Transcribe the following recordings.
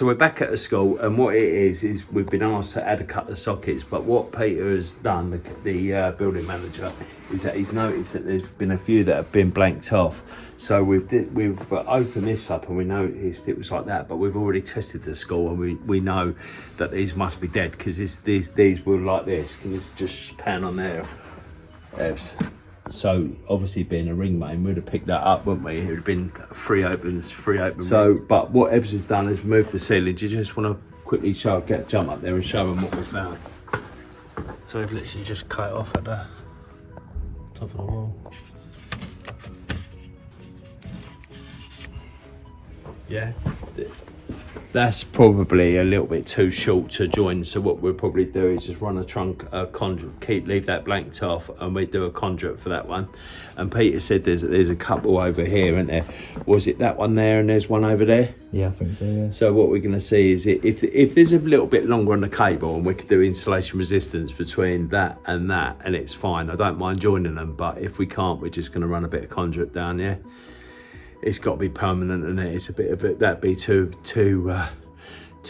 So we're back at the school, and what it is we've been asked to add a couple of sockets, but what Peter has done, the building manager, is that he's noticed that there's been a few that have been blanked off. So we've opened this up and we noticed it was like that, but we've already tested the school and we know that these must be dead, because these were like this. Can you just pan on there, Evs? So obviously being a ring main, we'd have picked that up, wouldn't we? It would have been free open. So, but what Ebbs has done is moved the ceiling. Do you just want to quickly jump up there and show them what we found? So we've literally just cut it off at the top of the wall. Yeah. That's probably a little bit too short to join, so what we'll probably do is just run a conduit, leave that blanked off, and we do a conduit for that one. And Peter said there's a couple over here, isn't there? Was it that one there and there's one over there? Yeah, I think so, yeah. So what we're going to see is if there's a little bit longer on the cable, and we could do insulation resistance between that, and it's fine. I don't mind joining them, but if we can't, we're just going to run a bit of conduit down, yeah? It's got to be permanent, and it's a bit of it. That'd be too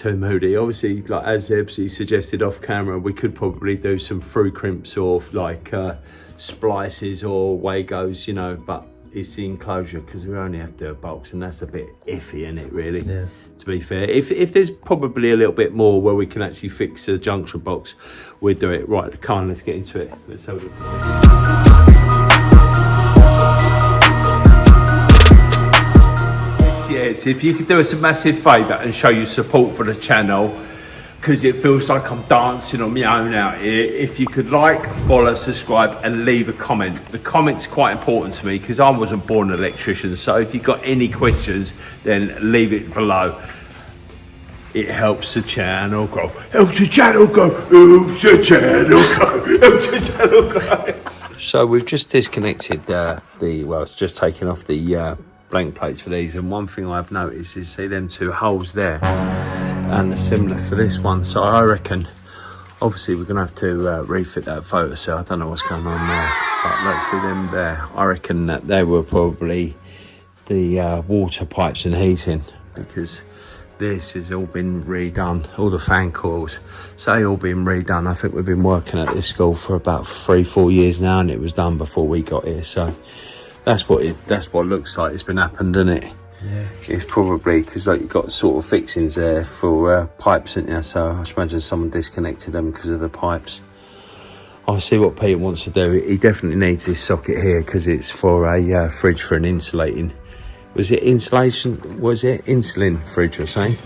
moody. Obviously, like as Ebbsy suggested off camera, we could probably do some through crimps or like splices or Wagos, you know. But it's the enclosure, because we only have to do a box, and that's a bit iffy, isn't it? Really. Yeah. To be fair, if there's probably a little bit more where we can actually fix a junction box, we'd do it. Right, Karen, let's get into it. Let's have a look. Yes, if you could do us a massive favour and show your support for the channel, because it feels like I'm dancing on my own out here. If you could like, follow, subscribe and leave a comment. The comment's quite important to me, because I wasn't born an electrician, so if you've got any questions, then leave it below. It helps the channel grow. Helps the channel grow. Helps the channel grow. Helps the channel grow. So we've just disconnected it's just taken off the blank plates for these, and one thing I've noticed is see them two holes there, and similar for this one. So I reckon obviously we're gonna have to refit that photo cell. I don't know what's going on there, but let's see them there. I reckon that they were probably the water pipes and heating, because this has all been redone, all the fan coils, so they all been redone. I think we've been working at this school for about 3-4 years now, and it was done before we got here, so that's what it looks like. It's been happened, isn't it? Yeah. It's probably because like you've got sort of fixings there for pipes, isn't you? So I imagine someone disconnected them because of the pipes. I'll see what Peter wants to do. He definitely needs this socket here, because it's for a fridge for an insulating. Was it insulation? Was it insulin fridge or something?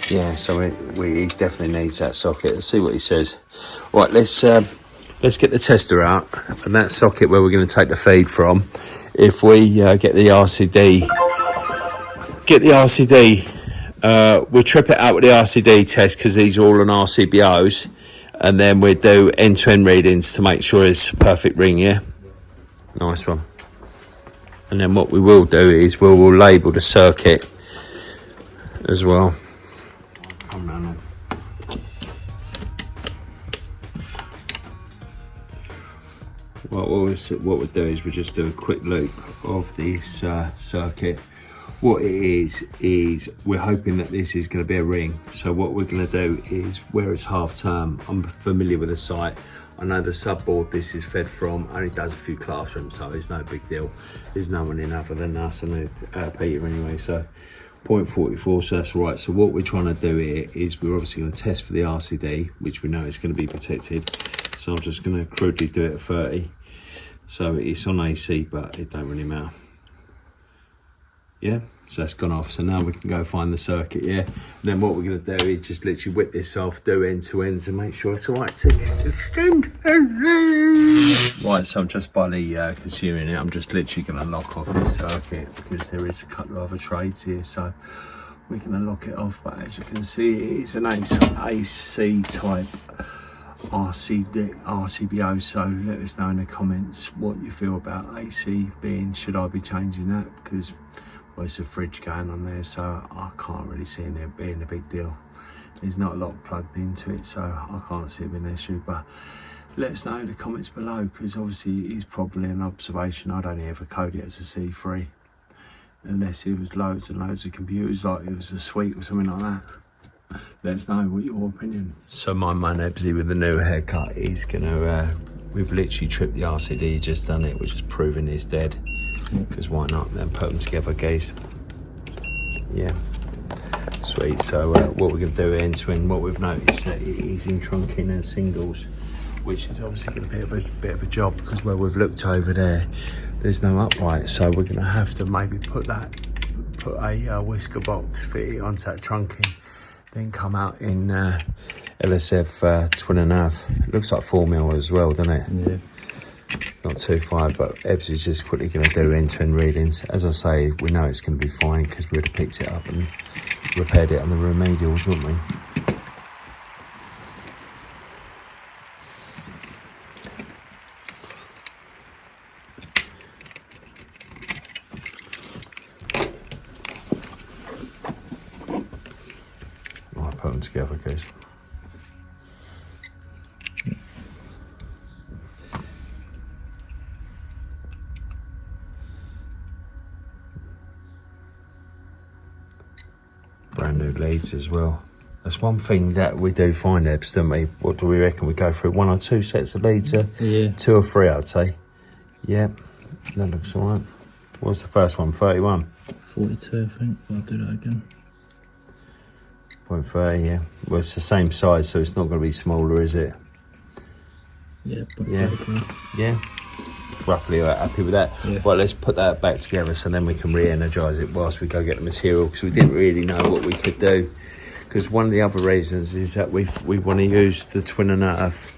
Yeah. So he definitely needs that socket. Let's see what he says. Right, let's get the tester out, and that socket where we're going to take the feed from. If we get the RCD, we'll trip it out with the RCD test, because these are all on RCBOs, and then we'll do end-to-end readings to make sure it's a perfect ring, yeah? Nice one. And then what we will do is we'll label the circuit as well. What we'll do is we'll just do a quick loop of this circuit. What it is we're hoping that this is going to be a ring. So what we're going to do is, where it's half term, I'm familiar with the site. I know the subboard this is fed from only does a few classrooms, so it's no big deal. There's no one in other than us and Peter anyway, so 0.44, so that's right. So what we're trying to do here is we're obviously going to test for the RCD, which we know is going to be protected. So I'm just going to crudely do it at 30. So it's on AC, but it don't really matter. Yeah, so that's gone off. So now we can go find the circuit, yeah? And then what we're going to do is just literally whip this off, do end to end to make sure it's all right to extend. Right, so I'm just by the consuming it, I'm just literally going to lock off this circuit, because there is a couple of other trades here, so we're going to lock it off. But as you can see, it's an AC type RCBO, so let us know in the comments what you feel about AC being, should I be changing that, because there's a fridge going on there, so I can't really see it being a big deal. There's not a lot plugged into it, so I can't see it being an issue. But let us know in the comments below, because obviously it is probably an observation. I'd only ever code it as a C3. unless it was loads and loads of computers, like it was a suite or something like that. Let us know what your opinion. So my man Ebsy with the new haircut, he's gonna, we've literally tripped the RCD, just done it, which is proving he's dead. Because why not, then put them together, guys. Yeah, sweet. So what we're gonna do into what we've noticed that he's in trunking and singles, which is obviously gonna be a bit of a job, because where we've looked over there, there's no upright, so we're gonna have to maybe put a whisker box, fit it onto that trunking, then come out in LSF twin and a half. It looks like 4mm as well, doesn't it? Yeah. Not too far, but Ebbs is just quickly going to do end-to-end readings. As I say, we know it's going to be fine because we would have picked it up and repaired it on the remedials, wouldn't we? I'll put them together, guys. Brand new leads as well. That's one thing that we do find, Ebbs, don't we? What do we reckon? We go through 1 or 2 sets of leads? Yeah. 2 or 3, I'd say. Yep, that looks all right. What's the first one? 31? 42, I think. I'll do that again. 0.30, yeah. Well, it's the same size, so it's not going to be smaller, is it? Yeah, Yeah. Yeah. Roughly happy with that. Yeah. Well, let's put that back together so then we can re-energise it whilst we go get the material, because we didn't really know what we could do. Because one of the other reasons is that we want to use the twin and a half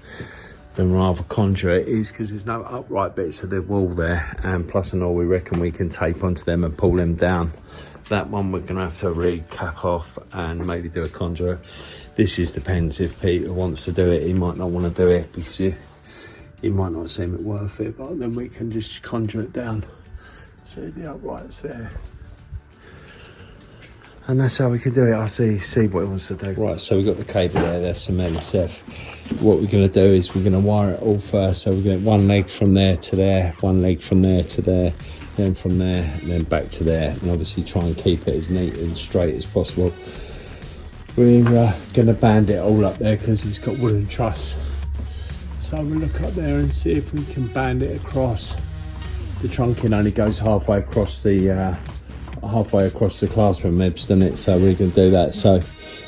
than rather Conduit is because there's no upright bits of the wall there, and plus and all we reckon we can tape onto them and pull them down. That one we're going to have to re-cap off and maybe do a Conduit. This is depends if Peter wants to do it. He might not want to do it because it might not seem it worth it, but then we can just conjure it down. See the uprights there. And that's how we can do it. I'll see what he wants to do. Right, so we've got the cable there, that's some LSF. What we're going to do is we're going to wire it all first. So we're going to one leg from there to there, one leg from there to there, then from there, and then back to there. And obviously try and keep it as neat and straight as possible. We're going to band it all up there because it's got wooden truss. So we'll look up there and see if we can band it across. The trunking only goes halfway across the classroom, Ebbs, doesn't it? So we're going to do that. So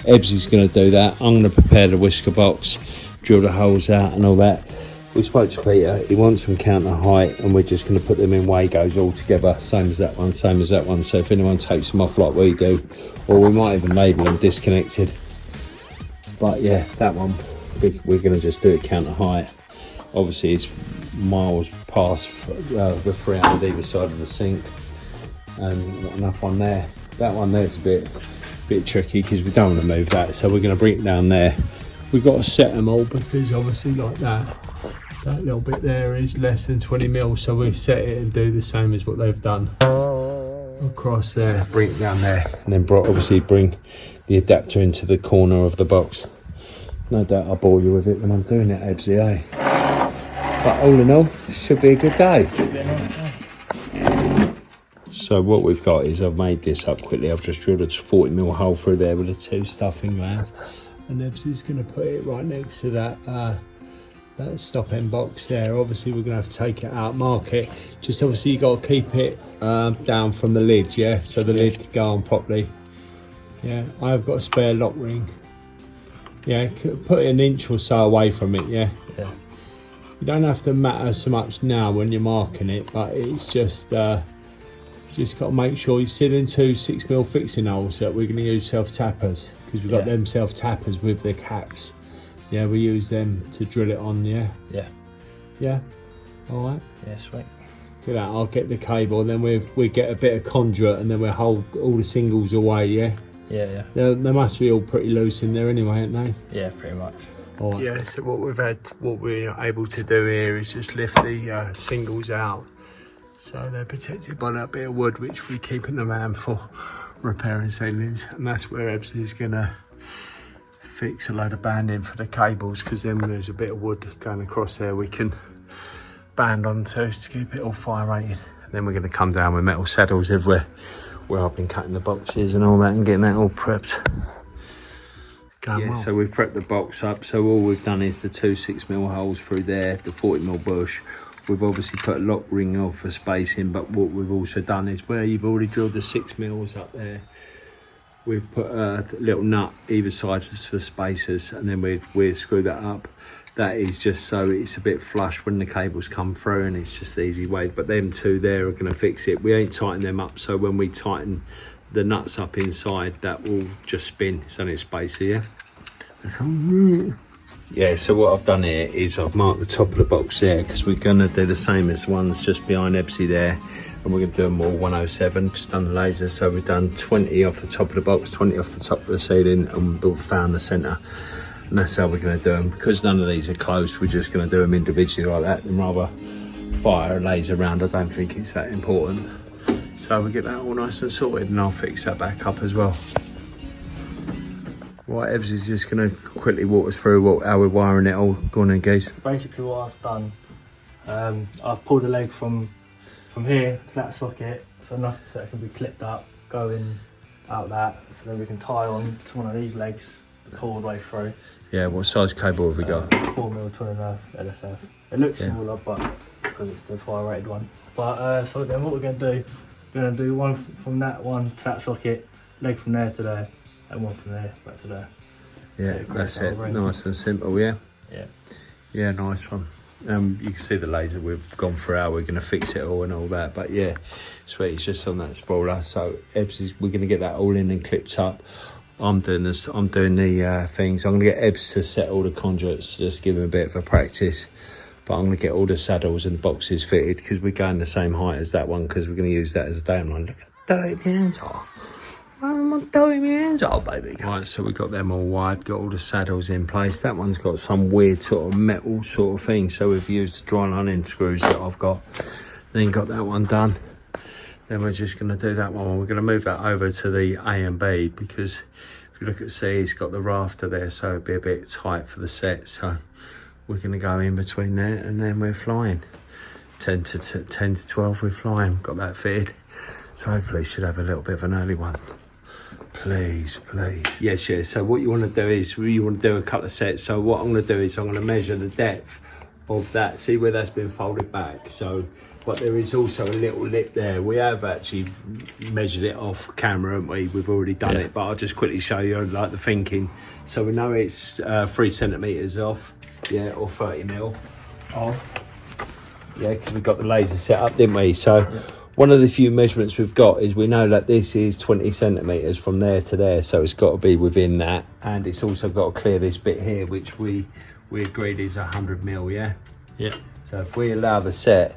Ebbs is going to do that. I'm going to prepare the whisker box, drill the holes out and all that. We spoke to Peter. He wants some counter height, and we're just going to put them in Wagos all together. Same as that one, same as that one. So if anyone takes them off like we do, or we might even label them disconnected. But yeah, that one. We're going to just do it counter height. Obviously it's miles past the 300 either side of the sink, and not enough on there. That one there's a bit tricky because we don't want to move that, so we're going to bring it down there. We've got to set them all because obviously like that little bit there is less than 20mm, so we set it and do the same as what they've done across there. Bring it down there, and then obviously bring the adapter into the corner of the box. No doubt I'll bore you with it when I'm doing it, Ebbsy, eh? But all in all, should be a good day. So what we've got is I've made this up quickly. I've just drilled a 40mm hole through there with the 2 stuffing glands. And Ebbsy's going to put it right next to that stop end box there. Obviously we're going to have to take it out, mark it. Just obviously you got to keep it down from the lid, yeah? So the lid can go on properly. Yeah, I've got a spare lock ring. Yeah, put it an inch or so away from it, yeah? Yeah. You don't have to matter so much now when you're marking it, but it's just got to make sure you're sealing 2 6mm fixing holes that we're going to use self-tappers, because we've got them self-tappers with the caps. Yeah, we use them to drill it on, yeah? Yeah. Yeah? All right? Yeah, sweet. Look at that, I'll get the cable and then we get a bit of Conduit and then we'll hold all the singles away, yeah? Yeah. They must be all pretty loose in there anyway, aren't they? Yeah, pretty much. Right. Yeah, so what we're able to do here is just lift the singles out. So they're protected by that bit of wood which we keep in the van for repairing ceilings. And that's where Ebbs is going to fix a load of banding for the cables, because then there's a bit of wood going across there we can band onto to keep it all fire rated. And then we're going to come down with metal saddles everywhere. where I've been cutting the boxes and all that and getting that all prepped. Yeah, so we've prepped the box up. So all we've done is the 2 6mm holes through there, the 40mm bush. We've obviously put a lock ring on for spacing, but what we've also done is where you've already drilled the 6mm up there, we've put a little nut either side for spacers, and then we'd screw that up. That is just so it's a bit flush when the cables come through, and it's just the easy way. But them two there are going to fix it. We ain't tightened them up, so when we tighten the nuts up inside, that will just spin. It's only a spacer, yeah? Yeah, so what I've done here is I've marked the top of the box there, because we're going to do the same as the ones just behind Ebsy there, and we're going to do them all 107, just done the laser. So we've done 20 off the top of the box, 20 off the top of the ceiling, and we've found the centre. And that's how we're going to do them. Because none of these are close, we're just going to do them individually like that, and rather fire a laser round. I don't think it's that important. So we get that all nice and sorted, and I'll fix that back up as well. Right, Ebbs is just going to quickly walk us through how we're wiring it all. Go on then, guys. Basically what I've done, I've pulled a leg from here to that socket, so enough so it can be clipped up, going out that, so then we can tie on to one of these legs, all the way through. Yeah, what size cable have we got? 4mm 20mm LSF. It looks smaller, but because it's the fire rated one. But so then what we're going to do, we're going to do one from that one to that socket, leg from there to there, and one from there back to there. Yeah, so that's it. Nice and simple, yeah? Yeah. Yeah, nice one. You can see the laser, we've gone through how we're going to fix it all and all that, but yeah, sweet, it's just on that spoiler. So we're going to get that all in and clipped up. I'm doing the things. I'm going to get Ebbs to set all the conduits, just give him a bit of a practice. But I'm going to get all the saddles and boxes fitted, because we're going the same height as that one, because we're going to use that as a dam line. Look at dirty hands off. I'm dirty my hands off, baby. Right, so we've got them all wired, got all the saddles in place. That one's got some weird sort of metal sort of thing, so we've used the dry lining screws that I've got. Then got that one done. Then we're just going to do that one. We're going to move that over to the A and B, because if you look at C, it's got the rafter there, so it'd be a bit tight for the set. So we're going to go in between there, and then we're flying. 10 to 12, we're flying. Got that fitted. So hopefully should have a little bit of an early one. Please, please. Yes, yes. So what you want to do is, you want to do a couple of sets. So what I'm going to do is I'm going to measure the depth of that. See where that's been folded back. So, but there is also a little lip there. We have actually measured it off camera, haven't we? We've already done it, but I'll just quickly show you like the thinking. So we know it's 3 centimeters off, yeah, or 30mm off. Yeah, because we got the laser set up, didn't we? So one of the few measurements we've got is we know that this is 20 centimeters from there to there, so it's got to be within that, and it's also got to clear this bit here, which we agreed is 100mm, yeah? Yeah. So if we allow the set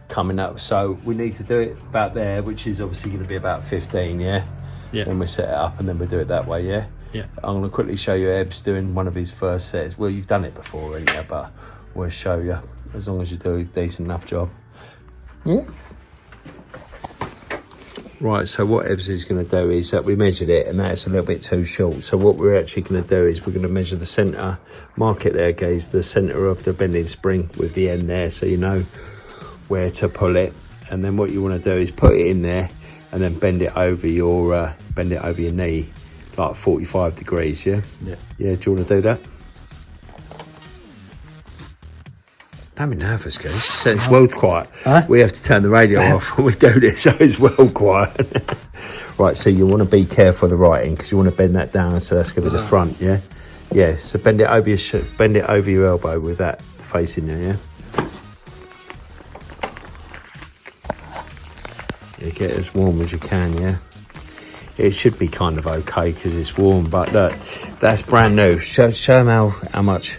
coming up, so we need to do it about there, which is obviously going to be about 15, yeah? Yeah. Then we set it up and then we do it that way, yeah? Yeah. I'm going to quickly show you Ebbs doing one of his first sets. Well, you've done it before, ain't you? But we'll show you, as long as you do a decent enough job. Yes. Right, so what Ebbs is going to do is that we measured it, and that's a little bit too short. So what we're actually going to do is we're going to measure the centre, mark it there, guys, the centre of the bending spring with the end there, so you know where to pull it. And then what you want to do is put it in there, and then bend it over your knee, like 45 degrees. Yeah. Yeah. Yeah. Do you want to do that? Don't be nervous, guys. So it's well quiet. Huh? We have to turn the radio off when we do this, so it's well quiet. Right, so you want to be careful of the writing, because you want to bend that down, so that's going to be the front, yeah? Yeah, so bend it over your elbow with that facing there, yeah? Yeah, get as warm as you can, yeah? It should be kind of okay because it's warm, but look, that's brand new. Show them how much.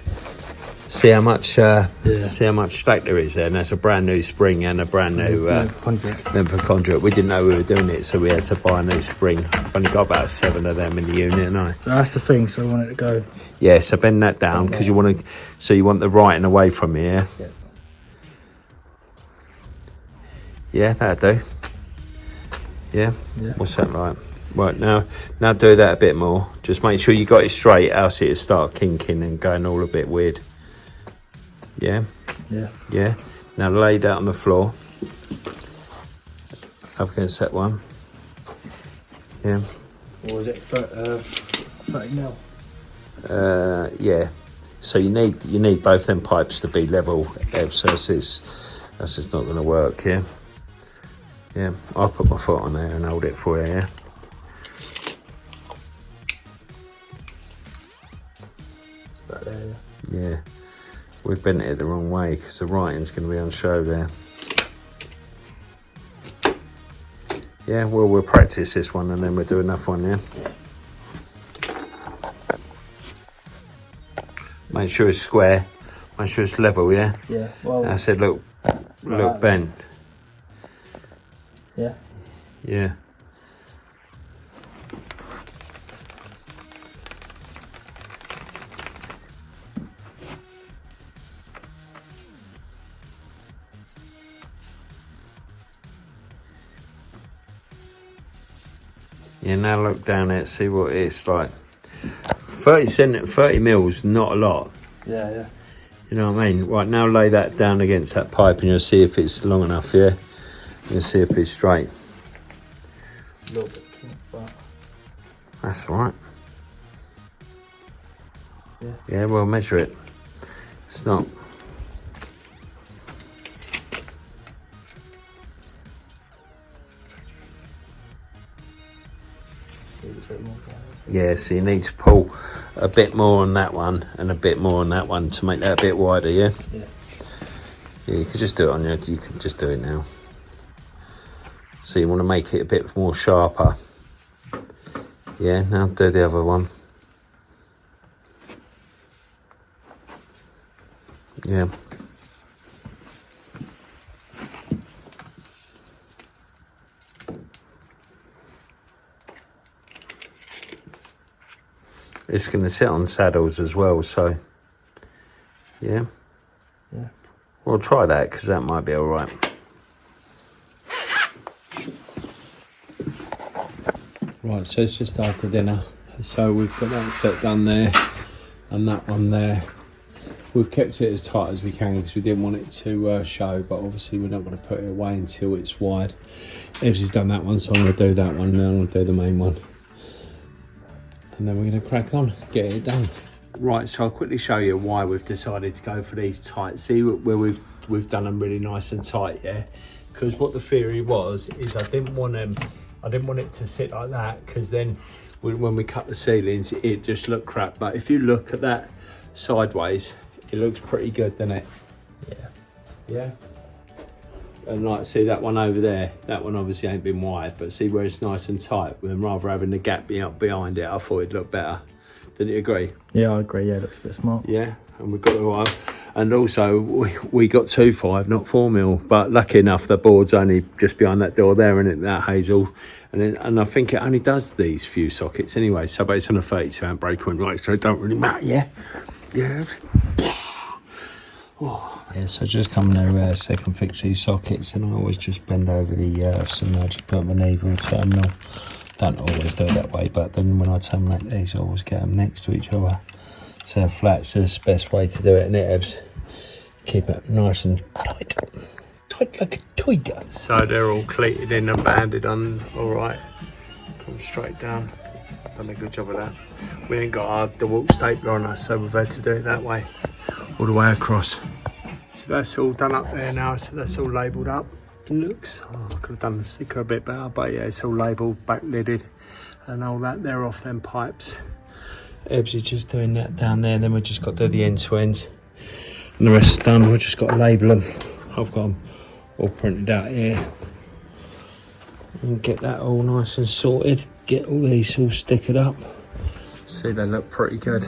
See how much stack there is there, and that's a brand new spring and a brand new conduit. We didn't know we were doing it, so we had to buy a new spring. I've only got about 7 of them in the unit, and So that's the thing. So I want it to go. Yeah, so bend that down because you want to. So you want the writing away from you, yeah. Yeah. Yeah, that'll do. Yeah. Yeah. What's that like? Right, now do that a bit more. Just make sure you got it straight, else it'll start kinking and going all a bit weird. Yeah? Yeah. Yeah. Now lay that on the floor. Up against that one. Yeah. Or is it 30 mil? Yeah. So you need both them pipes to be level, so that's just not going to work. Yeah. Yeah. I'll put my foot on there and hold it for you. Yeah. Right there. Yeah. We bent it the wrong way because the writing's going to be on show there. Yeah, well, we'll practice this one and then we'll do another one, yeah? Make sure it's square, make sure it's level, yeah? Yeah, well... I said, look bent. Yeah? Yeah. Yeah, now look down there, see what it's like. 30 mils, not a lot. Yeah, yeah. You know what I mean? Right, now lay that down against that pipe and you'll see if it's long enough, yeah? You'll see if it's straight. A little bit pink, but... That's all right. Yeah. Yeah, well, measure it. It's not... Yeah, so you need to pull a bit more on that one and a bit more on that one to make that a bit wider, yeah? Yeah. Yeah, you can just do it on your... You can just do it now. So you want to make it a bit more sharper. Yeah, now do the other one. Yeah. It's going to sit on saddles as well, so yeah. Yeah. We'll try that because that might be all right. Right, so it's just after dinner. So we've got that set done there and that one there. We've kept it as tight as we can because we didn't want it to show, but obviously we're not going to put it away until it's wide. Evsy's done that one, so I'm going to do that one and then I'm going to do the main one. And then we're going to crack on, get it done. Right, so I'll quickly show you why we've decided to go for these tight. See where we've done them really nice and tight, yeah? Because what the theory was is I didn't want it to sit like that because then when we cut the ceilings, it just looked crap. But if you look at that sideways, it looks pretty good, doesn't it? Yeah. Yeah. And like, see that one over there, that one obviously ain't been wide, but see where it's nice and tight, and rather having the gap be up behind it, I thought it'd look better. Didn't you agree? Yeah, I agree, yeah, it looks a bit smart. Yeah, and we've got the right, and also we got 2.5, not 4 mil, but lucky enough the board's only just behind that door there, isn't it, that hazel, and I think it only does these few sockets anyway, so but it's on a 32 amp breaker and right, so it don't really matter, yeah? Yeah. Oh. Yeah, so just coming to second fix these sockets, and I always just bend over the and I just put my needle terminal. Don't always do it that way, but then when I terminate these, I always get them next to each other. So flat's the best way to do it, and it Ebs. Keep it nice and tight. Tight like a tiger. So they're all cleated in and banded on, alright. Put them straight down. Done a good job of that. We ain't got our DeWalt stapler on us, so we've had to do it that way. All the way across. So that's all done up there now, so that's all labelled up. Looks, I could have done the sticker a bit better, but yeah, it's all labelled, back lidded and all that. They're off them pipes. Ebbs is just doing that down there, and then we've just got to do the end to end. And the rest is done, we've just got to label them. I've got them all printed out here. And get that all nice and sorted. Get all these all stickered up. See, they look pretty good.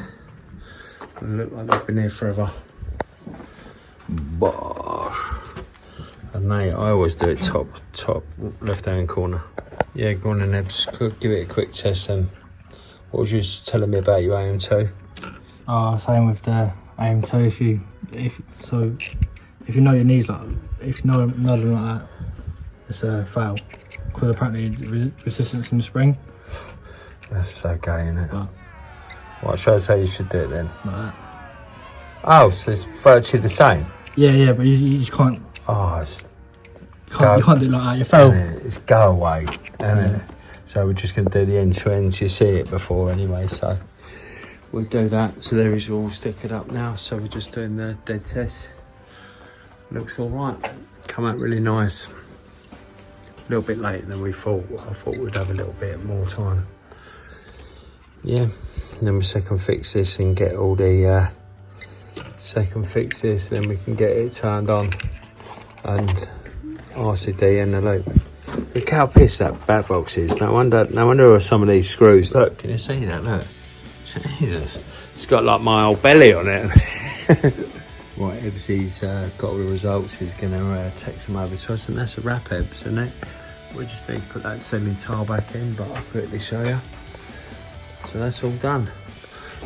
They look like they've been here forever. Bosh. And I always do it top left hand corner. Yeah, go on and Ebbs, give it a quick test then. What was you telling me about your AM2? Same with the AM2, if you know your knees like, if you know them like that, it's a fail. Because apparently resistance in the spring. That's so gay, isn't it? But what should I say you should do it then? like that. Oh, so it's virtually the same? Yeah, but you just can't. Oh, it's You can't do it like that. You fail. It's go away, isn't it? So we're just going to do the end to end. You see it before anyway, so we'll do that. So there is all stickered up now. So we're just doing the dead test. Looks all right. Come out really nice. A little bit later than we thought. I thought we'd have a little bit more time. Yeah. And then we second fix this and get all the second fix this. Then we can get it turned on and RCD in the loop. Look how pissed that back box is. No wonder some of these screws. Look, can you see that? Look. Jesus. It's got like my old belly on it. Right, Ebbsy's got all the results. He's going to text them over to us, and that's a wrap, Ebbs, isn't it? We just need to put that ceiling tile back in, but I'll quickly show you. So that's all done.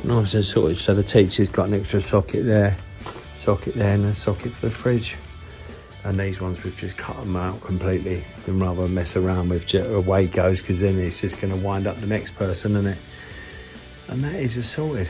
Nice and sorted. So the teacher's got an extra socket there, and a socket for the fridge. And these ones, we've just cut them out completely. Then rather mess around with away goes, because then it's just going to wind up the next person, isn't it? And that is just sorted.